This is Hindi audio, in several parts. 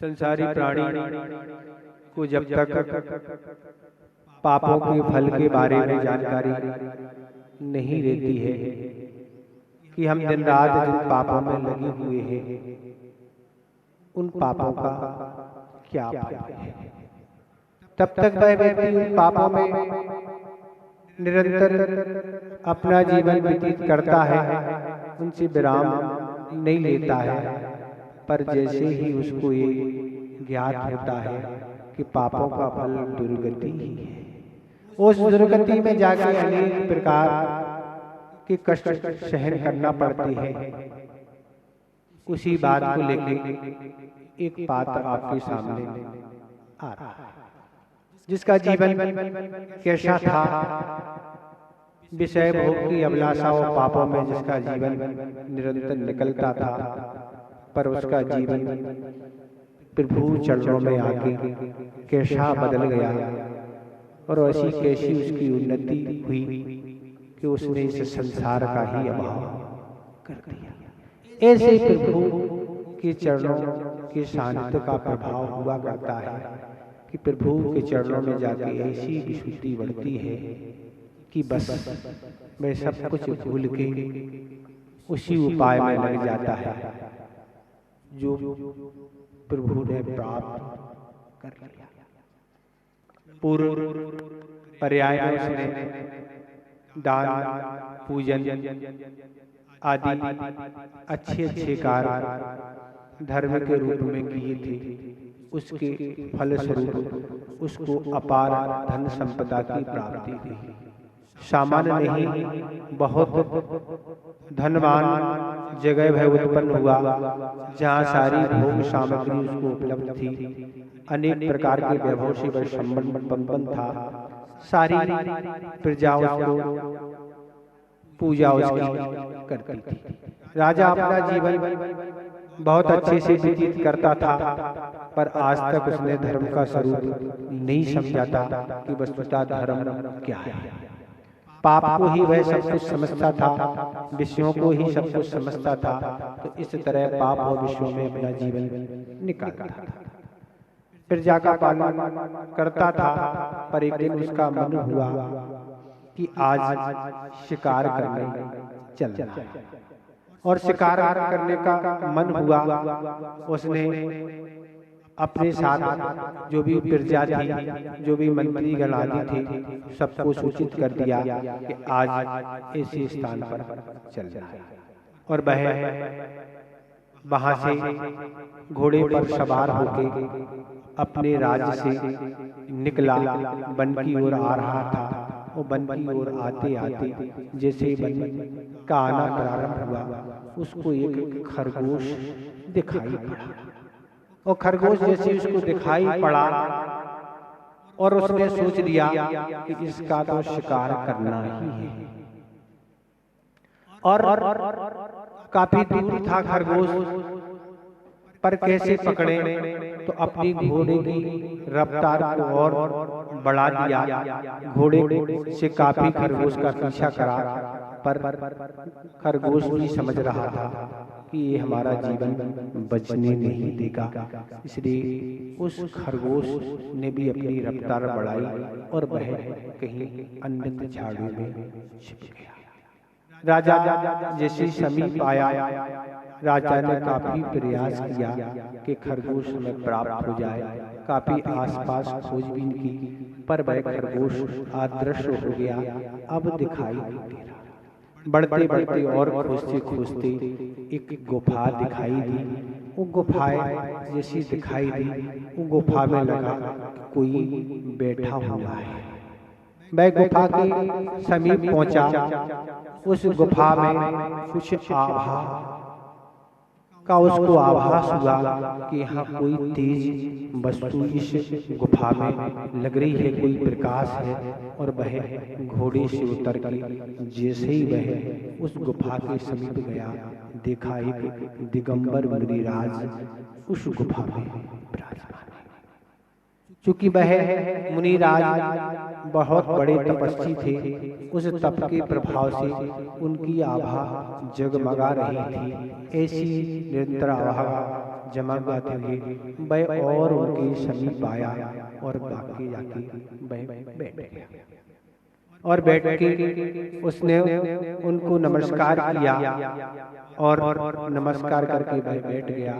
संसारी प्राणी को जब तक पापों के फल के बारे में जानकारी नहीं रहती है कि हम दिन रात जिन पापों में लगे हुए हैं उन पापों का क्या फल है, तब तक वह व्यक्ति उन पापों में निरंतर अपना जीवन व्यतीत करता है, उनसे विराम नहीं लेता है। पर जैसे ही उसको ये ज्ञात होता है कि पापों का फल दुर्गति ही है, उस दुर्गति में जाके अनेक प्रकार के कष्ट सहन करना पड़ते हैं। उसी बात को लेकर एक पात्र आपके सामने आ रहा है, जिसका जीवन कैसा था, विषय भोग की अभिलाषा और पापों में जिसका जीवन निरंतर निकलता था, पर उसका जीवन प्रभु चरणों में आके कैसा बदल गया और ऐसी कैसी उसकी उन्नति हुई कि उसने इस संसार का ही अभाव कर दिया। ऐसे प्रभु के चरणों के सानिध्य का प्रभाव हुआ करता है कि प्रभु के चरणों में जाके ऐसी विशुद्धि बढ़ती है कि बस मैं सब कुछ भूल के उसी उपाय में लग जाता है जो प्रभु ने प्राप्त कर लिया। पूर्व पर्याय में उसने दान, पूजन आदि अच्छे कार्य धर्म के रूप में किए थे। उसके फलस्वरूप उसको अपार धन संपदा की प्राप्ति हुई। सामान्य नहीं, बहुत धनवान जगह वह उत्पन्न हुआ जहाँ सारी भोग सामग्री उसको उपलब्ध थी। अनेक प्रकार के वैभव से वह संपन्न था। सारी प्रजा उसको पूजा उसकी करती थी। राजा अपना जीवन बहुत अच्छे से व्यतीत करता था, पर आज तक उसने धर्म का स्वरूप नहीं समझा था कि वस्तुतः धर्म क्या है। पाप को ही वह सब कुछ समझता था, विषयों को ही सब कुछ समझता था। तो इस तरह पाप और विषयों में अपना जीवन निकालता था। प्रजा का पालन करता था, पर एक दिन उसका मन हुआ कि आज शिकार करने चलना है। और शिकार करने का मन हुआ। उसने अपने साथ जो भी प्रजा थी, जो भी मंत्री गण आदि थे, सबको सूचित कर दिया कि आज ऐसे स्थान पर चलना है। और वह वहां से घोड़े पर सवार होकर अपने राज्य से निकला, वन की ओर आ रहा था। वो वन की ओर आते आते जैसे वन का आना प्रारंभ हुआ, उसको एक खरगोश दिखाई पड़ा। और खरगोश जैसे उसको दिखाई पड़ा और उसने सोच लिया कि इसका तो शिकार करना ही है। और काफी दूर था खरगोश, पर कैसे पकड़े, तो अपनी घोड़े की रफ्तार को और बढ़ा दिया। घोड़े से काफी खरगोश का पीछा करा, पर खरगोश भी समझ रहा था कि ये हमारा जीवन बचने नहीं देगा। इसलिए उस खरगोश ने भी अपनी रफ्तार बढ़ाई और वह कहीं अन्य झाड़ू में छिप गया। राजा जैसे समीप आया, राजा ने काफी प्रयास किया कि खरगोश में प्राप्त हो जाए। काफी आसपास खोजबीन की, पर वह खरगोश अदृश्य हो गया, अब दिखाई नहीं दे रहा। बढ़ते बढ़ते और खोजते खोजते एक गुफा दिखाई दी। वो गुफाएं जैसी दिखाई दी, वो गुफा में लगा कोई बैठा हुआ है। वह गुफा के समीप पहुंचा। उस गुफा में कुछ आभा का उसको आभास हुआ कि यहाँ कोई तेज वस्तु इस गुफा में लग रही है, कोई प्रकाश है। और वह घोड़े से उतर के जैसे ही वह उस गुफा के समीप गया, देखा एक दिगंबर मुनिराज उस गुफा में विराजमान। चूंकि वह मुनिराज बहुत बड़े तपस्वी थे, उस तप के प्रभाव से उनकी आभा जगमगा रही थी। ऐसी निरंतर आभा जमाते हुए वह और उनके समीप आया और बाकी जाके वह बैठ गया और बैठ के उसने उनको नमस्कार किया और नमस्कार करके वह बैठ गया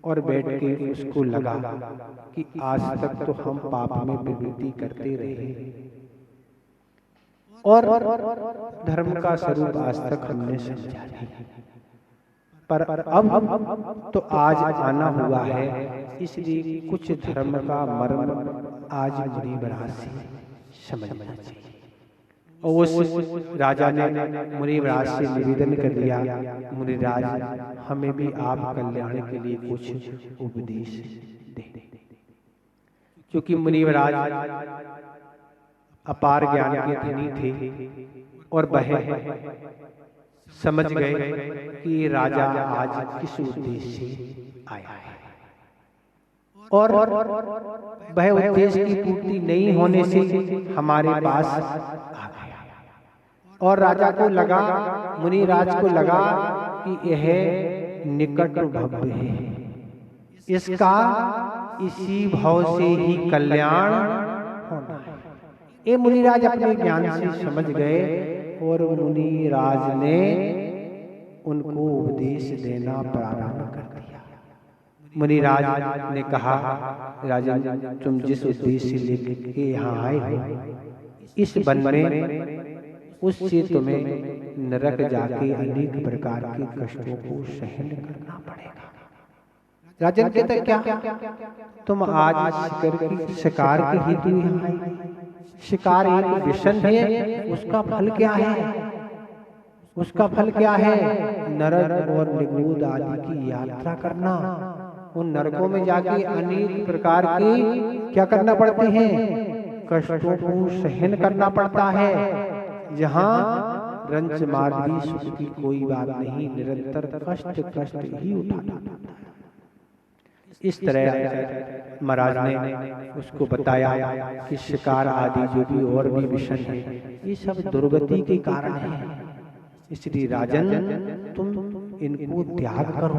और बैठ के उसको लगा कि आज तक तो हम पाप में प्रवृत्ति करते रहे और धर्म का स्वरूप आज तक हमने समझा नहीं, पर अब तो आज आना हुआ है, इसलिए कुछ धर्म का मर्म आज मुनि महाराज से समझना चाहिए। और उस राजा ने मुनि महाराज से निवेदन कर दिया, मुनिराज हमें भी आप कल्याण के लिए कुछ उपदेश दें, क्योंकि मुनि महाराज अपार ज्ञान के धनी थे और वह समझ गए कि राजा आज किस उद्देश्य से आया है और वह उद्देश्य की पूर्ति नहीं होने से हमारे पास आ गया। और राजा को लगा, मुनिराज को लगा कि यह निकट भव्य है, इसका इसी भाव से ही कल्याण होना है। ये मुनिराज अपने ज्ञान से समझ गए और मुनिराज ने उनको उपदेश देना प्रारंभ कर दिया। मुनिराज ने कहा, राजन तुम जिस उद्देश्य से लेकर यहाँ आए हो, इस वन में उससे तुम्हें नरक जाके अनेक प्रकार के कष्टों को सहन करना पड़ेगा। राजन कहते क्या तुम आज शिकार के हेतु यहाँ आए? शिकार एक विषम है, उसका फल क्या है? उसका फल क्या है? नरक और निगूढ़ आदि की यात्रा करना, उन नरकों में जाके अनेक प्रकार के क्या करना पड़ते हैं? कष्टों को सहन करना पड़ता है, जहाँ रंच मार भी सुख की कोई बात नहीं, निरंतर कष्ट ही उठाना पड़ता है। इस तरह महाराज ने उसको बताया कि शिकार आदि जो भी और भी विषय है, ये सब दुर्गति के कारण है, इसलिए राजन तुम इनको त्याग करो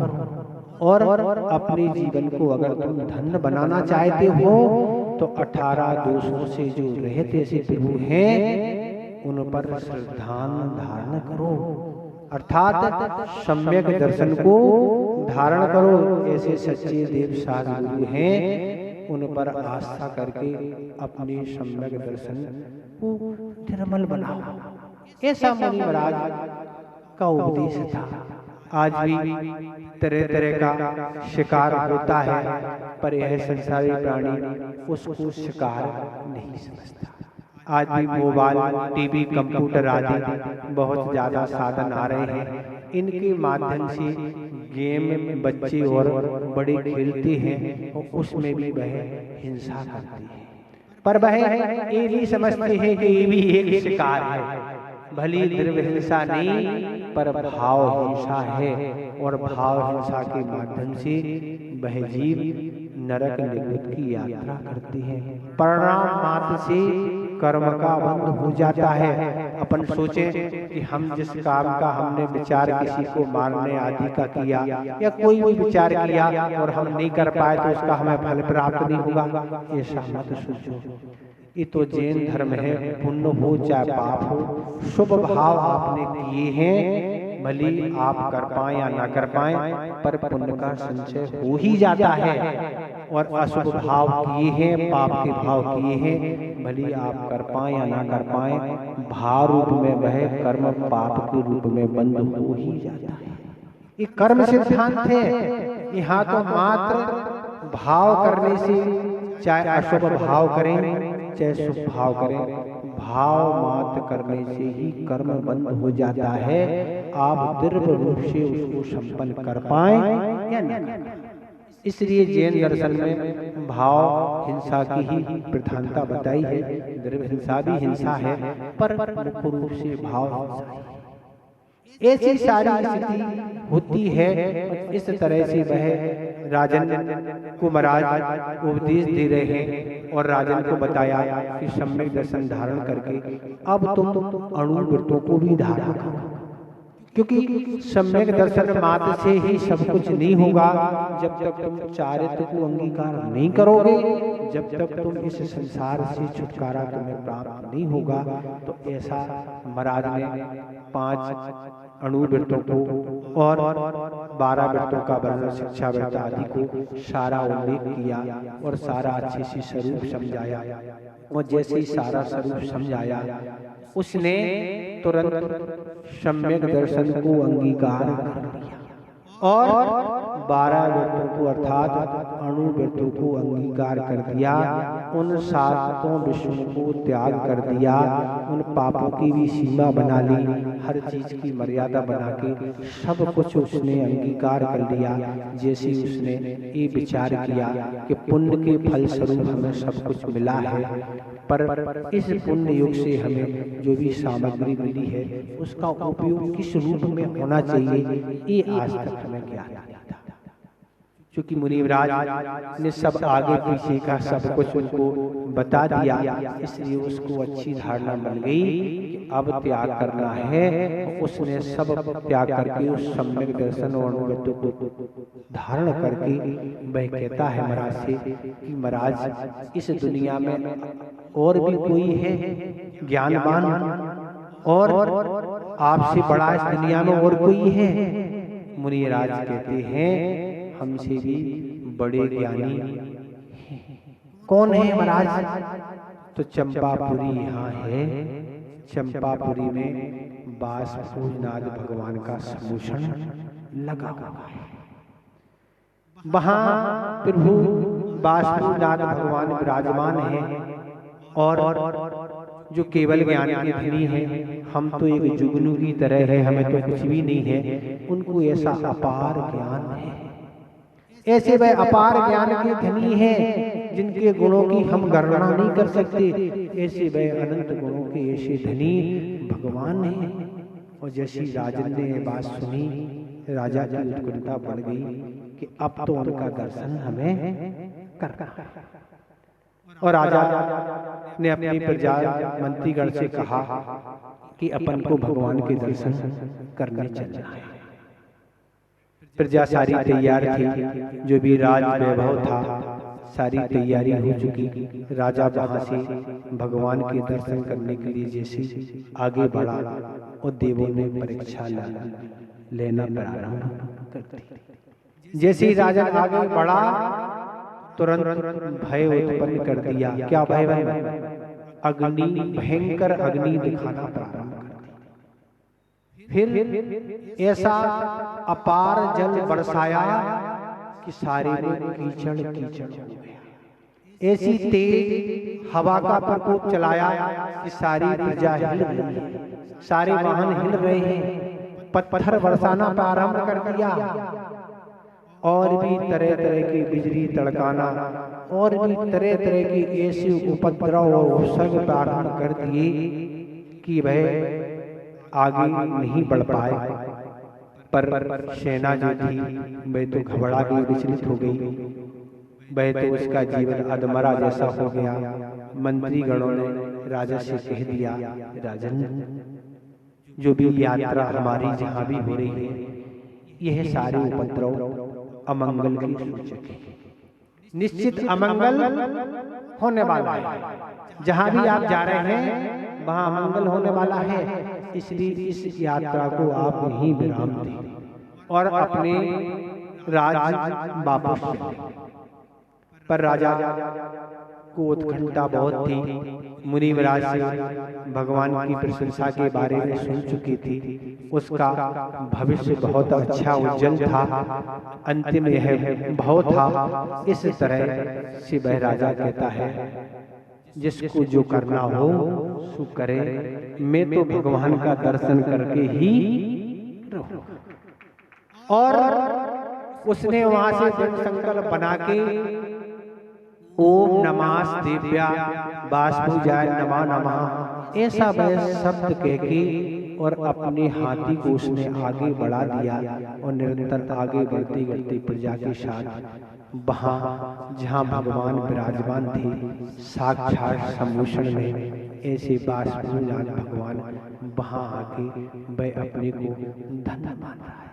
और अपने जीवन को अगर तुम धन्य बनाना चाहते हो तो 18 दोषों से जो रहते से प्रभु हैं उन पर श्रद्धान धारण करो, अर्थात सम्यक दर्शन को धारण करो। ऐसे सच्चे देव साधु गुरु हैं, उन पर आस्था करके अपने सम्यक दर्शन को निर्मल बनाओ। ऐसा मुनि महाराज का उपदेश था। आज भी तरह तरह का शिकार होता है, पर यह संसारी प्राणी उसको शिकार नहीं समझता। आज भी मोबाइल, टीवी, कंप्यूटर आदि बहुत ज्यादा साधन आ रहे हैं, इनके माध्यम से गेम बच्चे और बड़े खेलते हैं और उसमें भी वह हिंसा करती है, पर वह ये नहीं समझते हैं कि ये भी एक शिकार है। भली द्रव्य हिंसा नहीं, पर भाव हिंसा है, और भाव हिंसा के माध्यम से वह जीव नरक निगुत की यात्रा करती है। परिणाम मात्र से कर्म का बंध हो जाता है। अपन सोचें कि हम जिस काम का हमने विचार किसी को मारने आदि का किया या कोई भी विचार किया और हम नहीं कर पाए तो उसका हमें फल प्राप्त नहीं होगा, ऐसा मत सोचो। ये तो जैन धर्म है, पुण्य हो चाहे पाप हो, शुभ भाव आपने किए हैं, भले आप कर पाए या ना कर पाए, पर पुण्य का संचय हो ही जाता है। और अशुभ भाव किए हैं, पाप के भाव किए हैं, भले आप कर पाए या ना कर पाए, भाव रूप में वह कर्म पाप के रूप में बंद हो ही जाता है। ये कर्म सिद्धांत है। यहाँ तो मात्र भाव करने से, चाहे अशुभ भाव करें चाहे शुभ भाव करें, भाव मात्र करने से ही कर्म बंद हो जाता है। आप दृढ़ रूप से उसको संपन्न कर पाए या नहीं। इसलिए जैन दर्शन में भाव हिंसा की ही प्रधानता बताई है। दृढ़ हिंसा भी हिंसा है, पर मुख्य रूप से भाव हिंसा है। ऐसी सारी स्थिति होती है। इस तरह से वह राजन को महाराज उपदेश दे रहे हैं और राजन को बताया कि सम्यक दर्शन धारण करके अब तुम अणु व्रतों को भी धारण करो, क्योंकि सम्यक दर्शन मात्र से ही सब कुछ नहीं होगा। जब तक तुम चारित्र को अंगीकार नहीं करोगे, जब तक तुम इस संसार से छुटकारा तुम्हें प्राप्त नहीं होगा। तो ऐसा महाराज ने 5 अणुवृत्तों को और 12 वृत्तों का वर्णन, शिक्षा वृत्त आदि को सारा उल्लेख किया और सारा अच्छे से स्वरूप समझाया। और जैसे ही सारा स्वरूप समझाया, उसने तुरंत सम्यक दर्शन को अंगीकार कर लिया और 12 वृत्तों को अर्थात अणुवृत्तों को अंगीकार कर दिया। उन 7 विषयों को त्याग कर दिया, उन पापों की भी सीमा बना ली, हर चीज की मर्यादा बना के सब कुछ उसने अंगीकार कर लिया। जैसे उसने ये विचार किया कि पुण्य के फल स्वरूप हमें सब कुछ मिला है, पर इस पुण्य योग से हमें जो भी सामग्री मिली है उसका उपयोग किस रूप में होना चाहिए, ये आज तक हमें ज्ञान नहीं था। क्योंकि मुनिवराज ने सब आगे पीछे का सब कुछ उनको बता दिया, इसलिए उसको अच्छी धारणा मिल गई कि अब त्याग करना है। उसने सब त्याग करके उस सम्यक दर्शन और अनुभव को धारण करके वह कहता है महाराज से कि महाराज, इस दुनिया में और भी कोई है ज्ञानवान, और आपसे बड़ा इस दुनिया में और कोई है? मुनिराज कहते हैं हमसे भी बड़े ज्ञानी कौन है महाराज? तो चंपापुरी यहाँ है। चंपापुरी में बासुनाथ भगवान का समूषण लगा हुआ है। वहां प्रभु बासुनाथ भगवान विराजमान है और जो केवल ज्ञान के धनी है, हम तो एक जुगनू की तरह है, हमें तो कुछ भी नहीं है। उनको ऐसा अपार ज्ञान है, ऐसे वह अपार ज्ञान के धनी हैं जिनके गुणों की हम गणना नहीं कर सकते। ऐसे वह अनंत गुणों के ऐसे धनी भगवान हैं। और जैसी राजन ने बात सुनी, राजा की उत्कंठा बढ़ गई कि अब तो उनका दर्शन हमें करना। और राजा ने अपनी प्रजा मंत्रीगण से कहा कि अपन को भगवान के दर्शन करने चलना है। प्रजा सारी तैयार थी, जो भी राज वैभव था सारी तैयारी हो चुकी। राजा वहां से भगवान के दर्शन करने के लिए जैसे आगे बढ़ा और देवों ने परीक्षा लेना प्रारंभ कर दी। जैसे ही राजा आगे बढ़ा, तुरंत भय उत्पन्न कर दिया। क्या भय? अग्नि, भयंकर अग्नि दिखाना प्रारंभ कर दी। फिर ऐसा अपार जल बरसाया कि सारे में कीचड़ कीचड़ हो गया। ऐसी तेज हवा का प्रकोप चलाया कि सारी प्रजा हिल रही है, सारे वाहन हिल रहे हैं, पत्थर बरसाना प्रारंभ कर दिया और भी तरह तरह की बिजली तड़काना और भी तरह तरह की ऐसे उपद्रव और उत्सर्ग प्रारंभ कर दिए कि वह आगे नहीं बढ़ पाए। पर सेना जो थी वह तो घबरा गई, विचलित हो गई। वह तो उसका जीवन अधमरा जैसा हो गया। मंत्री गणों ने राजा से कह दिया, राजन, जो भी यात्रा हमारी जहां भी हो रही है, यह सारे उपद्रव अमंगल की सूचक है। निश्चित अमंगल होने वाला है। जहां भी आप जा रहे हैं वहां अमंगल होने वाला है। इसलिए इस यात्रा को आप यहीं विराम दें और अपने राज वापस चलें। पर राजा को उत्कंठा बहुत थी। मुनिवराज से भगवान की प्रशंसा के बारे में सुन चुकी थी। उसका भविष्य बहुत अच्छा उज्जवल था, अंतिम यह भाव था। इस तरह से वह राजा कहता है, जिसको जो करना हो सो करे, मैं तो भगवान का दर्शन करके ही रहूं। और उसने वहां से दृढ़ संकल्प बना के ओम नमः देव्या वासुदेवाय नमः नमः ऐसा वह शब्द कह के और अपने हाथी को उसने आगे बढ़ा दिया और निरंतर आगे बढ़ते बढ़ते प्रजा के साथ वहां जहां भगवान विराजमान थे, साक्षात सम्मोषण में ऐसे बाष्पीनाथ भगवान वहां आके वह अपने को धन्य मान रहा है।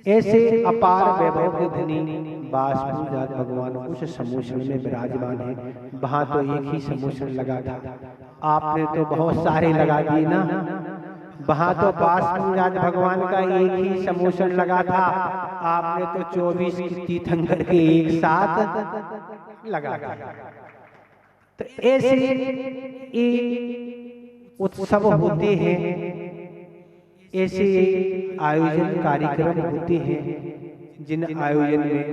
ऐसे अपार वैभव के धनी बाष्पीनाथ भगवान उस समूषण में विराजमान है। वहां तो एक ही समूषण लगा था, आपने तो बहुत सारे लगा दिए ना। वहां तो बाष्पीनाथ भगवान का एक ही समूषण लगा था, आपने तो 24 तीर्थंकर के एक साथ लगा दिया। तो ऐसे उत्सव होते हैं, ऐसे आयोजन कार्यक्रम होते हैं जिन आयोजन में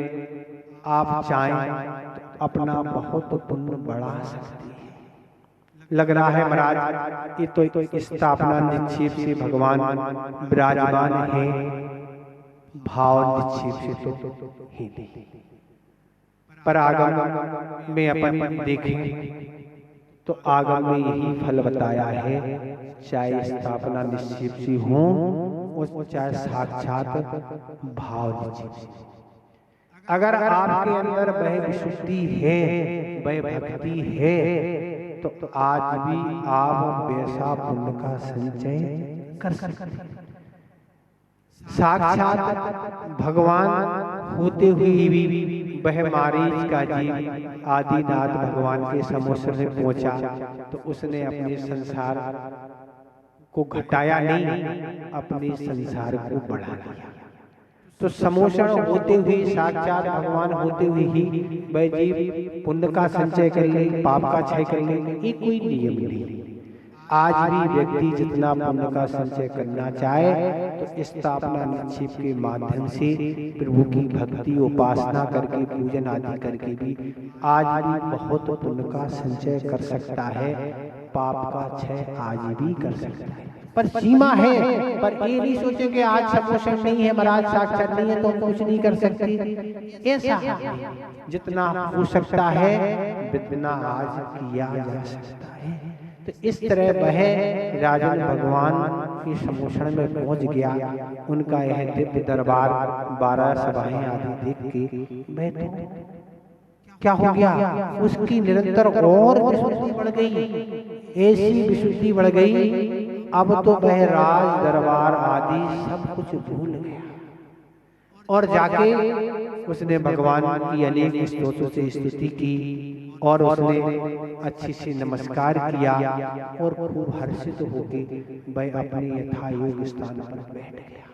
आप चाहें तो अपना बहुत पुण्य बढ़ा सकते हैं। लग रहा है महाराज ये तो स्थापना निक्षेप से भगवान विराजमान है, भाव निक्षेप से तो ही नहीं। पर आगम में अपन देखें तो आगम में यही फल बताया है, चाहे स्थापना निश्चित से हो और चाहे साक्षात भाव निश्चित से। अगर आपके अंदर वह विशुद्धि है, वह भक्ति है, तो आज भी आप वैसा पुण्य का संचय कर सकते हैं। साक्षात भगवान होते हुए भी वह मारीच का जीव आदिनाथ भगवान के समूषण में पहुंचा तो उसने अपने संसार को घटाया नहीं, अपने संसार को बढ़ा दिया। तो समूषण होते हुए, साक्षात भगवान होते हुए ही वह जीव पुण्य का संचय कर ले, पाप का क्षय कर ले, ये कोई नियम नहीं। आज भी व्यक्ति जितना पुण्य का संचय करना चाहे तो स्थापना निक्षेप के माध्यम से प्रभु की भक्ति उपासना करके पूजन आदि करके भी आज भी बहुत पुण्य का संचय कर सकता है, पाप का क्षय आज भी कर सकता है। पर सीमा है, पर ये नहीं सोचे कि आज समूषण नहीं है, महाराज साक्षात नहीं है तो हम कुछ नहीं कर सकते। ऐसा जितना हो सकता है जितना आज किया जा सकता है। तो इस तरह वह राजन भगवान के समूषण में पहुंच गया। उनका यह दिव्य दरबार 12 सभाएं आदि देख के बैठे। क्या हो गया, उसकी निरंतर और विशुद्धि बढ़ गई, ऐसी विशुद्धि बढ़ गई अब तो वह राज दरबार आदि सब कुछ भूल गया और जाके उसने भगवान की अनेक स्तोत्रों से स्तुति की और उसने अच्छी सी नमस्कार किया और खूब हर्षित होकर वह अपने यथायोग्य स्थान पर बैठ गया।